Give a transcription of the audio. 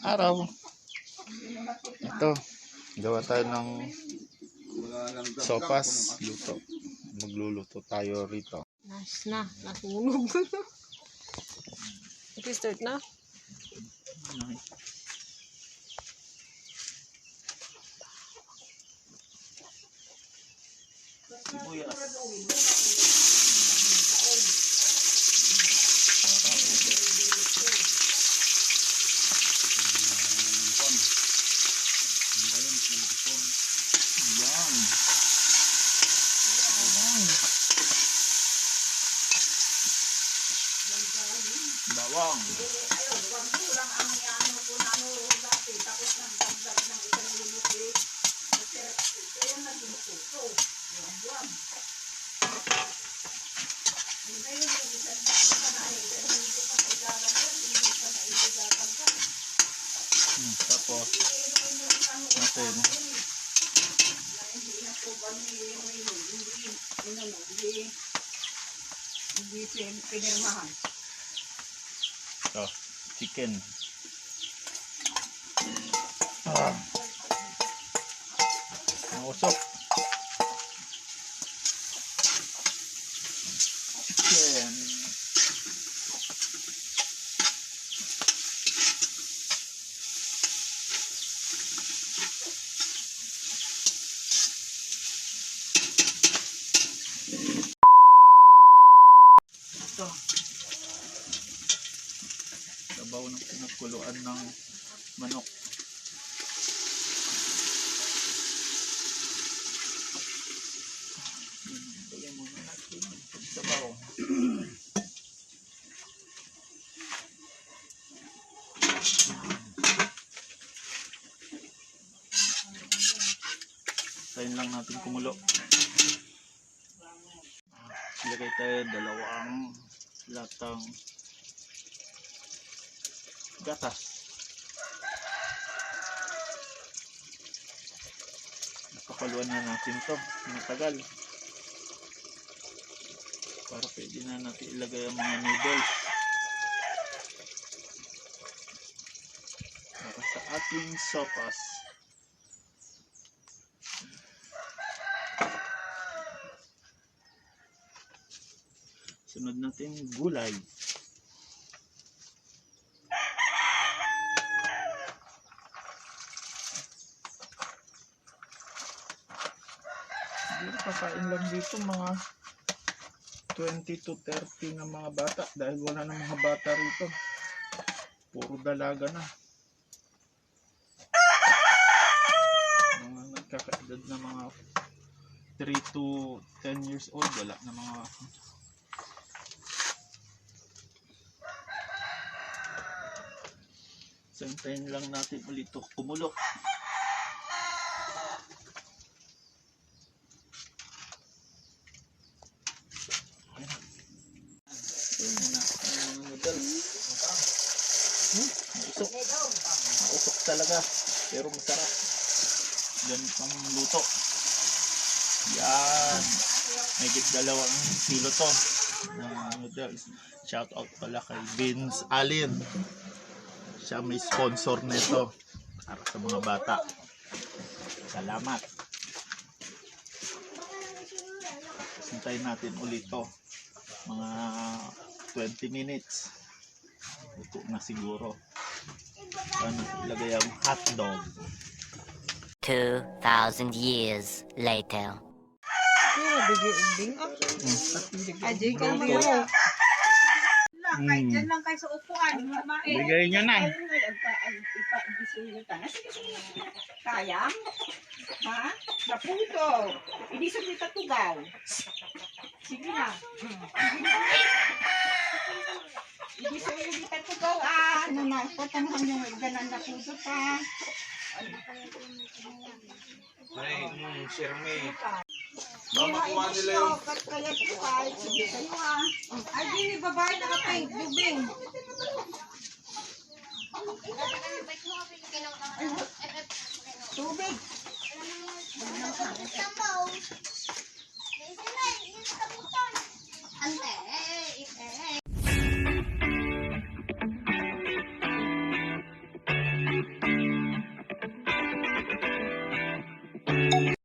araw. Ito, gawa tayo ng sopas, luto. Magluluto tayo rito. Nice na, nasunog. Okay, start na. Bawang. Tapos natin ito, chicken. Mausok. Chicken. Ito. Sabaw ng pinagkuluan ng manok. Bigyan muna natin ang sabaw. Tayin lang natin kumulo. Ilagay tayo dalawang latang gatas. Napapaluan na natin ito matagal para pwede na natin ilagay ang mga noodles para sa ating sopas. Sunod natin gulay. Kakain lang dito mga 20 to 30 ng mga bata dahil wala na mga bata rito, puro dalaga na, mga nagkakaedad na mga 3 to 10 years old, wala na mga santayin lang natin ulit ito kumulo. Mausok talaga pero masarap ganitong luto. Yan, may 2 kilo to ng noodles. Shout out pala kay Vince Allen, siya may sponsor nito para sa mga bata. Salamat. Hintayin natin ulit to mga 20 minutes, luto na siguro. Ano, ilagay ang hotdog. 2,000 years later. Diyan lang kayo sa upuan. Bigay nyo na. Sayang? Ha? Naputo. Hindi sabi tatugaw. Sige na. Hindi sabi tatugaw. Ano na, patanghang yung ganan na puto pa. Ay, sirme. Makuha nila yung... Kaya po kahit sige kayo ha. Ay, di babae nakapay. Bubing. Tubig. Sabaw.